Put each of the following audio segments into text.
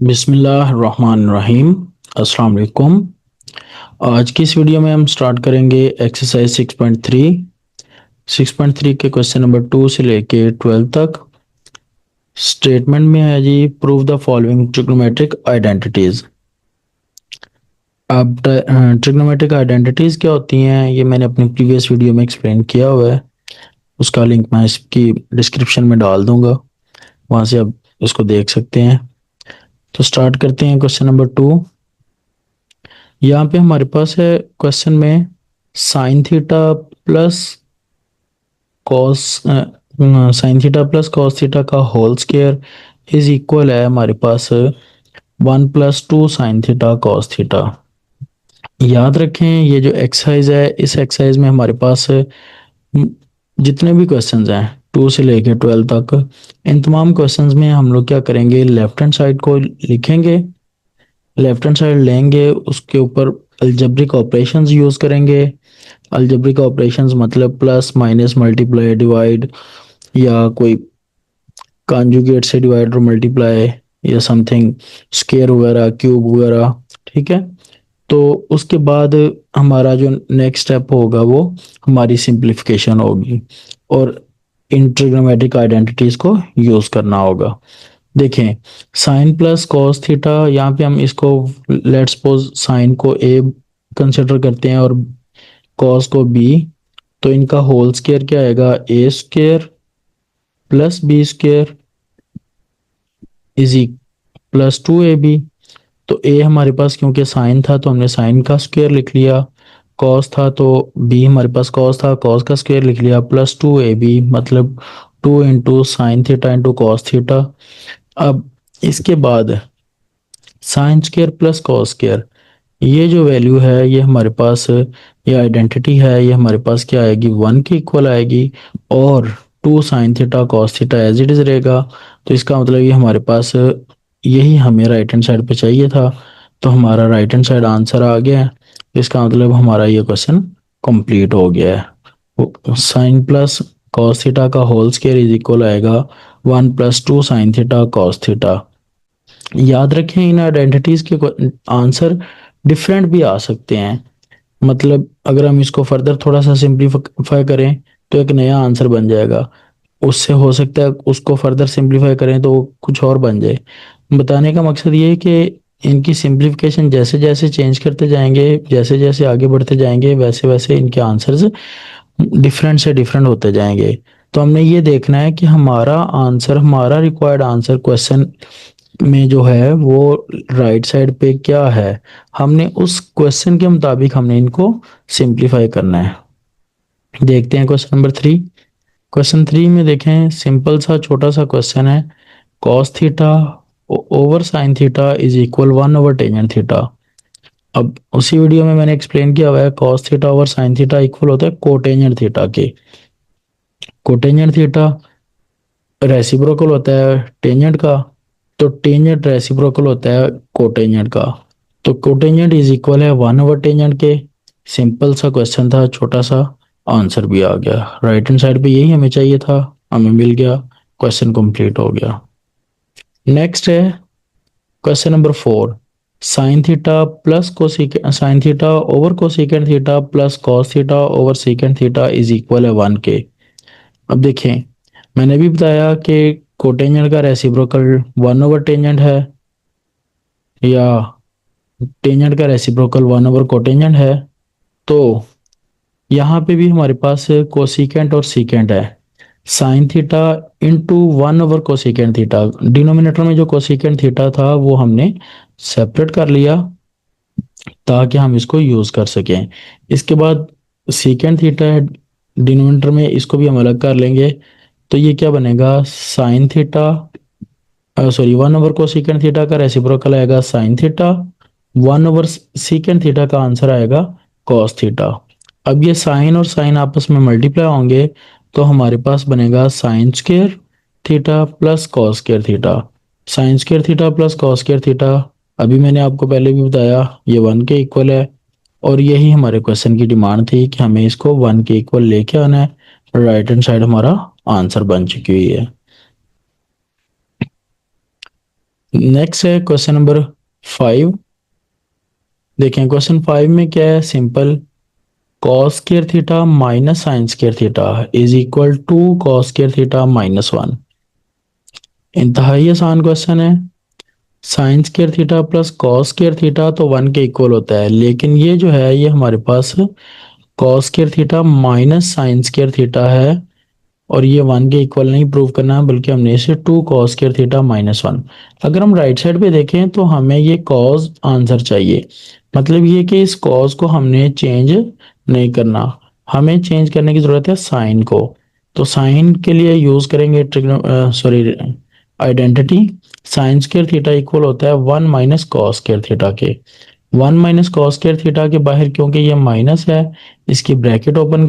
बिस्मिल्लाहिर्रहमानिर्रहीम। अस्सलाम वालेकुम। आज की इस वीडियो में हम स्टार्ट करेंगे एक्सरसाइज 6.3। 6.3 के क्वेश्चन नंबर 2 से लेके 12 तक। स्टेटमेंट में है जी, prove the following trigonometric identities. अब ट्रिग्नोमेट्रिक आइडेंटिटीज क्या होती हैं ये मैंने अपनी प्रीवियस वीडियो में एक्सप्लेन किया हुआ है। उसका लिंक मैं इसकी डिस्क्रिप्शन में डाल दूंगा, वहां से आप इसको देख सकते हैं। तो स्टार्ट करते हैं क्वेश्चन नंबर 2। यहाँ पे हमारे पास है क्वेश्चन में sine theta plus cos sine theta plus cos theta का होल स्क्वायर इज इक्वल है हमारे पास 1+2 साइन थीटा कॉस थीटा। याद रखें ये जो एक्सरसाइज है, इस एक्सरसाइज में हमारे पास जितने भी क्वेश्चंस हैं 2 से लेकर 12 तक, इन तमाम क्वेश्चंस में हम लोग क्या करेंगे, लेफ्ट हैंड साइड को लिखेंगे, लेफ्ट हैंड साइड लेंगे, उसके ऊपर अलजेब्रिक ऑपरेशंस यूज करेंगे। अलजेब्रिक ऑपरेशंस मतलब प्लस माइनस मल्टीप्लाई डिवाइड, या कोई कॉन्जुगेट से डिवाइड और मल्टीप्लाई, या समथिंग स्क्वायर वगैरह, क्यूब वगैरह। ठीक है, तो उसके बाद हमारा जो नेक्स्ट स्टेप होगा वो हमारी सिंप्लीफिकेशन होगी और इन ट्रिग्नोमेट्रिक आइडेंटिटीज को यूज करना होगा। देखें, साइन प्लस कॉस थीटा, यहाँ पे हम इसको लेट्स सपोज साइन को ए कंसिडर करते हैं और कॉस को बी, तो इनका होल स्क्वायर क्या आएगा, a square plus b square is +2ab। तो ए हमारे पास क्योंकि साइन था तो हमने साइन का स्क्वायर लिख लिया, कॉस था तो बी हमारे पास कॉस था, कॉस का स्क्वायर लिख लिया, +2ab मतलब 2 into sine theta into cos theta. अब इसके बाद sign square plus cos square, ये जो वैल्यू है ये हमारे पास, ये आइडेंटिटी है, ये हमारे पास क्या आएगी, 1 के इक्वल आएगी। और 2 sine theta cos theta as it is रहेगा। तो इसका मतलब ये हमारे पास यही हमें राइट हैंड साइड पे चाहिए था, तो हमारा राइट हैंड साइड आंसर आ गया है। इसका मतलब हमारा ये क्वेश्चन कंप्लीट हो गया है। साइन प्लस कॉस थीटा का होल स्क्वायर इज इक्वल आएगा 1+2 साइन थीटा कॉस थीटा। याद रखें इन आइडेंटिटीज के आंसर डिफरेंट भी आ सकते हैं। मतलब अगर हम इसको फर्दर थोड़ा सा सिंप्लीफाई करें तो एक नया आंसर बन जाएगा, उससे हो सकता है उसको फर्दर सिंप्लीफाई करें तो कुछ और बन जाए। बताने का मकसद ये है कि इनकी सिंप्लीफिकेशन जैसे जैसे चेंज करते जाएंगे, जैसे जैसे आगे बढ़ते जाएंगे, वैसे वैसे इनके आंसर्स डिफरेंट से डिफरेंट होते जाएंगे। तो हमने ये देखना है कि हमारा आंसर, हमारा रिक्वायर्ड आंसर क्वेश्चन में जो है वो राइट साइड पे क्या है, हमने उस क्वेश्चन के मुताबिक हमने इनको सिंप्लीफाई करना है। देखते हैं क्वेश्चन नंबर 3। क्वेश्चन 3 में देखें, सिंपल सा छोटा सा क्वेश्चन है, cos theta over sine theta is equal 1/tan theta. अब उसी वीडियो में मैंने एक्सप्लेन किया हुआ है, cos theta over sine theta equal होता है कोटेंजेंट थीटा के। कोटेंजेंट थीटा रेसिप्रोकल होता है टेंजेंट का, तो टेंजेंट रेसिप्रोकल होता है कोटेंजेंट का। तो कोटेंजेंट इज इक्वल है 1/टेंजेंट के। सिंपल सा क्वेश्चन था, छोटा सा, आंसर भी आ गया। राइट हैंड साइड पे यही हमें चाहिए था, हमें मिल गया, क्वेश्चन कंप्लीट हो गया। नेक्स्ट है question number 4। Sine theta plus cosecant, sign theta over cosecant theta plus cos theta over secant theta is equal है 1 के। अब देखें, मैंने भी बताया कि कोटेंजेंट का रेसिप्रोकल 1/टेंजेंट है, या टेंजेंट का रेसिप्रोकल 1/कोटेंजेंट है। तो यहाँ पे भी हमारे पास कोसिकेंट और सीकेंट है, साइन थीटा इंटू 1/कोसिकेंट थीटा। डिनोमिनेटर में जो कोसिकेंट थीटा था वो हमने सेपरेट कर लिया ताकि हम इसको यूज कर सकें। इसके बाद सीकेंट थीटा है डिनोमिनेटर में, इसको भी हम अलग कर लेंगे। तो ये क्या बनेगा, साइन थीटा, सॉरी 1/कोसिकेंट थीटा का रेसिप्रोकल आएगा साइन थीटा, 1/सीकेंट थीटा का आंसर आएगा कॉस थीटा। अब ये साइन और साइन आपस में मल्टीप्लाई होंगे तो हमारे पास बनेगा sine square theta plus cos square theta. Sign square theta plus cos square theta, अभी मैंने आपको पहले भी बताया ये 1 के इक्वल है, और यही हमारे क्वेश्चन की डिमांड थी कि हमें इसको 1 के इक्वल लेके आना है। राइट हैंड साइड हमारा आंसर बन चुकी हुई है। नेक्स्ट है क्वेश्चन नंबर 5। देखें क्वेश्चन 5 में क्या है, simple. Cos square theta minus sine square theta is equal to cos square theta -1। इंतहाई आसान क्वेश्चन है। Sine square theta plus cos square theta तो 1 के इक्वल होता है, लेकिन ये जो है ये हमारे पास cos square theta minus sine square theta है, और ये 1 के इक्वल नहीं प्रूव करना है, बल्कि हमने इसे 2 कॉस स्क्वायर थीटा -1। अगर हम राइट साइड पे देखें तो हमें ये कॉस आंसर चाहिए, मतलब ये कि इस कॉस को हमने चेंज नहीं करना, हमें चेंज करने की जरूरत है साइन को। तो साइन के लिए यूज करेंगे identity. Sign square theta equal होता है 1 माइनस कॉस स्क्वायर थीटा के। 1 माइनस कॉस स्क्वायर थीटा के बाहर क्योंकि ये माइनस है, इसकी ब्रैकेट ओपन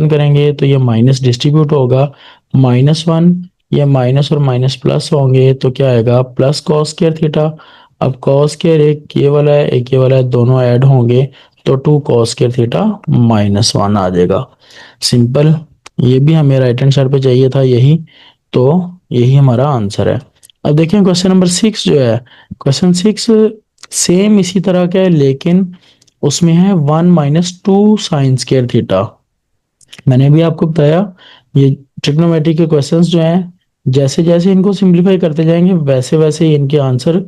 करेंगे तो ये माइनस डिस्ट्रीब्यूट होगा, -1। ये माइनस और माइनस प्लस होंगे तो क्या आएगा, प्लस कॉस स्क्वायर थीटा। अब कॉस स्क्वायर एक ये वाला है एक ये वाला है, दोनों ऐड होंगे तो 2 कॉस स्क्वायर थीटा -1 आ जाएगा। सिंपल। ये भी हमें राइट हैंड साइड पे चाहिए था यही, तो यही हमारा आंसर है। अब देखें क्वेश्चन नंबर 6 जो है, क्वेश्चन 6 सेम इसी तरह का है, लेकिन उसमें है 1 माइनस 2 साइन स्क्वायर थीटा। मैंने भी आपको बताया ये ट्रिग्नोमेट्री के क्वेश्चंस जो हैं, जैसे जैसे इनको सिंप्लीफाई करते जाएंगे वैसे वैसे ही इनके आंसर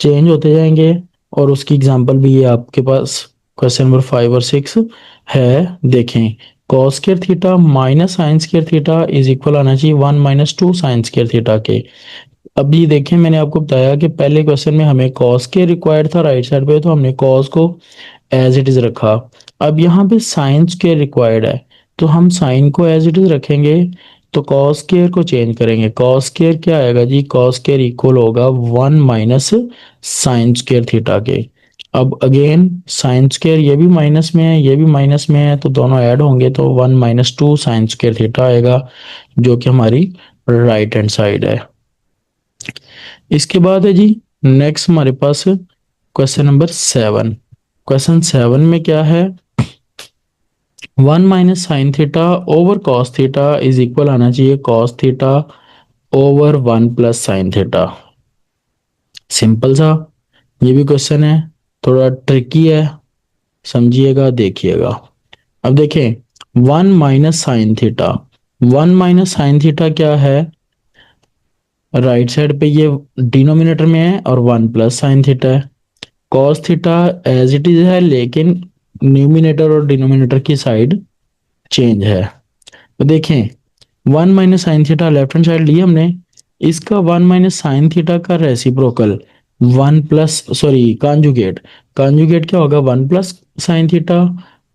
चेंज होते जाएंगे। और उसकी एग्जांपल भी ये आपके पास क्वेश्चन नंबर 5 और 6 है। देखें cos square theta minus sine square theta is equal आना चाहिए 1 माइनस 2 साइन स्क्वायर थीटा के। अभी देखें मैंने आपको बताया कि पहले क्वेश्चन में हमें कॉस के रिक्वायर्ड था राइट साइड पे, तो हमने कॉस को एज इट इज रखा। अब यहाँ पे साइन स्क्वायर रिक्वायर्ड है, तो हम साइन को एज इट इज रखेंगे, तो कॉस स्क्वायर को चेंज करेंगे। कॉस स्क्वायर क्या आएगा जी, कॉस स्क्वायर इक्वल होगा 1 माइनस साइन स्क्वायर थीटा के। अब अगेन साइन स्क्वायर ये भी माइनस में है ये भी माइनस में है, तो दोनों ऐड होंगे तो 1 माइनस 2 साइन स्क्वायर थीटा आएगा, जो कि हमारी राइट हैंड साइड है। इसके बाद है जी नेक्स्ट हमारे पास क्वेश्चन नंबर 7। क्वेश्चन 7 में क्या है, 1 minus sine theta over cos theta is equal आना चाहिए cos theta over 1 plus sine theta. Simple सा ये भी क्वेश्चन है, थोड़ा ट्रिकी है, समझिएगा देखिएगा। अब देखें 1 minus sine theta, 1 minus sine theta क्या है, राइट साइड पे ये डिनोमिनेटर में है और 1 प्लस साइन थीटा है। Cos theta as it is है, लेकिन न्यूमिनेटर और डिनोमिनेटर की साइड चेंज है। तो देखें 1 minus sine theta left hand side ली हमने, इसका 1 माइनस साइन थीटा का रेसिप्रोकल 1 प्लस कॉन्जुगेट, कॉन्जुगेट क्या होगा 1 plus sine theta.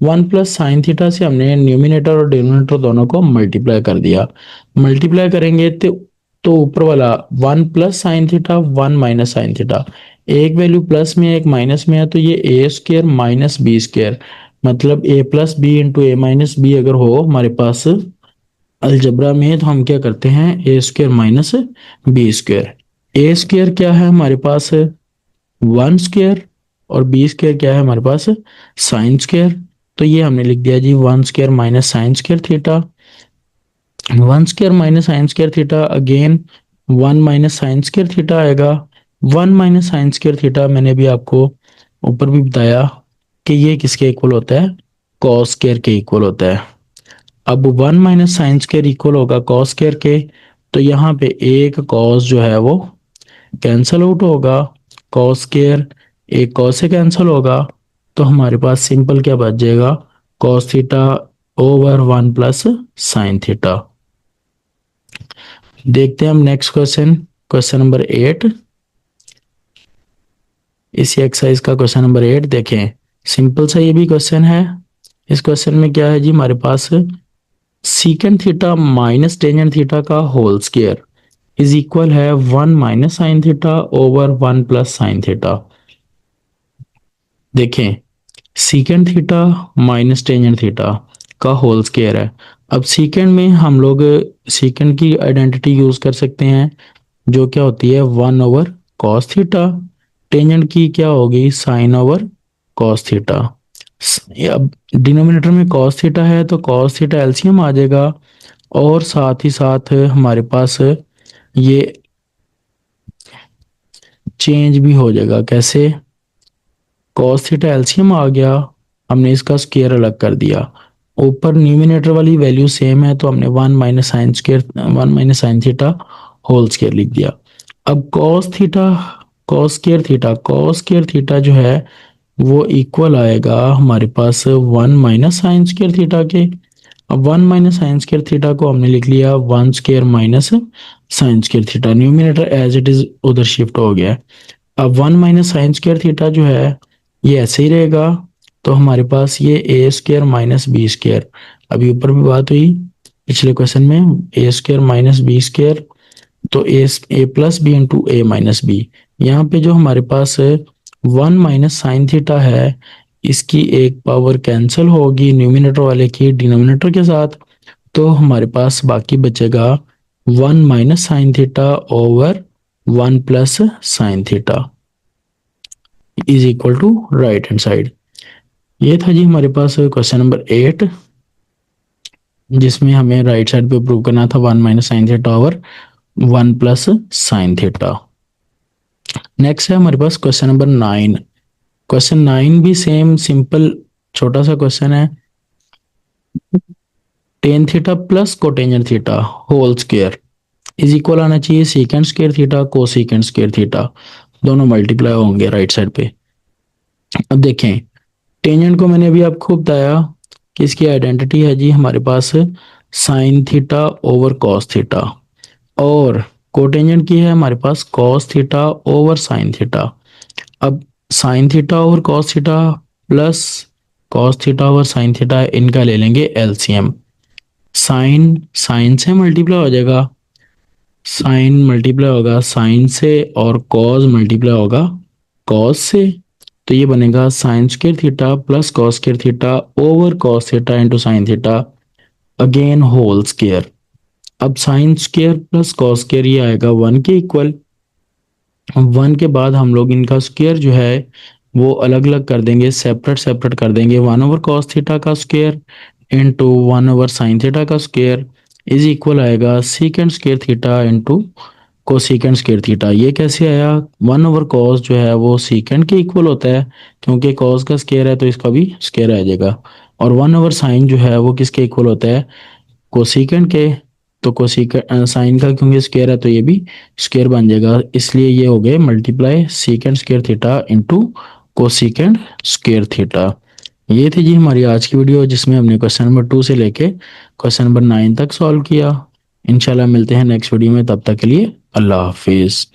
1 plus sine theta से हमने न्यूमिनेटर और डिनोमिनेटर दोनों को मल्टीप्लाई कर दिया। मल्टीप्लाई करेंगे तो ऊपर वाला 1 plus sine theta 1 minus sine theta, एक वैल्यू प्लस में एक माइनस में है, तो ये ए स्क्र माइनस बी स्क्र, मतलब ए प्लस बी इंटू ए माइनस बी अगर हो हमारे पास अलजबरा में, तो हम क्या करते हैं ए स्क्र माइनस बी स्क्र। ए स्क्र क्या है हमारे पास 1 स्क्र, और बी स्क्र क्या है हमारे पास साइन स्क्र। तो ये हमने लिख दिया जी 1 square minus sine square theta. 1 square minus sine square theta again 1 minus sine square theta आएगा। 1 माइनस साइन स्क्र थीटा मैंने भी आपको ऊपर भी बताया कि ये किसके इक्वल होता है, कॉस स्क्र के इक्वल होता है। अब 1 माइनस साइन स्क्र इक्वल होगा कॉस स्क्र के, तो यहाँ पे एक कॉस जो है वो कैंसल आउट होगा, कॉस स्क्र एक कॉस से कैंसल होगा, तो हमारे पास सिंपल क्या बच जाएगा, cos theta over 1 plus sine theta. देखते हैं हम नेक्स्ट क्वेश्चन, क्वेश्चन नंबर 8। इसी एक्सरसाइज का क्वेश्चन नंबर 8 देखें, सिंपल सा ये भी क्वेश्चन है। इस क्वेश्चन में क्या है जी, हमारे पास secant theta minus tangent theta का होल स्क्वायर इज इक्वल है 1 minus sine theta over 1 plus sine theta. देखें secant theta minus tangent theta का होल स्क्वायर है। अब सीकेंड में हम लोग सीकेंड की आइडेंटिटी यूज कर सकते हैं, जो क्या होती है 1 ओवर कॉस थीटा। टेंजेंट की क्या होगी साइन ओवर कॉस थीटा। अब डिनोमिनेटर में कॉस थीटा है तो कॉस थीटा एलसीएम आ जाएगा, और साथ ही साथ हमारे पास ये चेंज भी हो जाएगा। कैसे? कॉस थीटा एलसीएम आ गया, हमने इसका स्क्वायर अलग कर दिया, ऊपर न्यूमिनेटर वाली वैल्यू सेम है तो हमने one minus sine theta whole square लिख दिया। अब कॉस स्क्वायर थीटा जो है वो इक्वल आएगा हमारे पास one minus sine square theta के। अब one minus sine square theta को हमने लिख लिया one square minus sine square theta, numerator as it is उधर शिफ्ट हो गया। अब one minus sine square theta जो है ये ऐसे ही रहेगा, तो हमारे पास ये ए स्क्वायर माइनस बी स्क्वायर, अभी ऊपर भी बात हुई पिछले क्वेश्चन में, ए स्क्वायर माइनस बी स्क्वायर, तो ए प्लस बी इंटू ए माइनस बी। यहाँ पे जो हमारे पास वन माइनस साइन थीटा है इसकी एक पावर कैंसिल होगी न्यूमिनेटर वाले की डिनोमिनेटर के साथ, तो हमारे पास बाकी बचेगा one minus sine theta over one plus sine theta is equal to right hand side. ये था जी हमारे पास क्वेश्चन नंबर 8, जिसमें हमें राइट साइड पे प्रूव करना था one minus sine theta over one plus sine theta. Next है हमारे पास क्वेश्चन नंबर 9। क्वेश्चन 9 भी सेम सिंपल छोटा सा क्वेश्चन है। Tan theta plus cotangent theta whole square is equal आना चाहिए secant square theta cosecant square theta, दोनों multiply होंगे राइट साइड पे। अब देखें, टेंजेंट को मैंने अभी आपको बताया कि इसकी आइडेंटिटी है जी हमारे पास sine theta over cos theta, और कोटेंजेंट की है हमारे पास cos theta over sine theta. अब sine theta over cos theta plus cos theta over sine theta, इनका ले लेंगे एलसीएम। साइन साइन से मल्टीप्लाई हो जाएगा, साइन मल्टीप्लाई होगा साइन से, और कॉस मल्टीप्लाई होगा कॉस से, तो ये बनेगा sine square theta plus cos square theta over cos theta into sine theta again whole square. अब sine square plus cos square ये आएगा वन के इक्वल। वन के बाद हम लोग इनका स्क्वायर जो है वो अलग अलग कर देंगे, सेपरेट सेपरेट कर देंगे, वन ओवर कॉस थीटा का square into one over sine theta का स्क्वायर इज इक्वल आएगा secant square theta into cosecant square theta. ये कैसे आया? वन ओवर कॉस जो है वो सीकेंड के इक्वल होता है, क्योंकि कॉस का स्क्वायर है तो इसका भी स्क्वायर आ जाएगा, और वन ओवर साइन जो है वो किसके इक्वल होता है? कोसीकेंड के, तो कोसीकेंड साइन का क्योंकि स्क्वायर है तो ये भी स्क्वायर बन जाएगा, इसलिए ये हो गए multiply secant square theta into cosecant square theta. ये थी जी हमारी आज की वीडियो, जिसमें हमने क्वेश्चन नंबर 2 से लेके क्वेश्चन नंबर 9 तक सॉल्व किया। इंशाल्लाह मिलते हैं नेक्स्ट वीडियो में, तब तक के लिए अल्लाह हाफिज।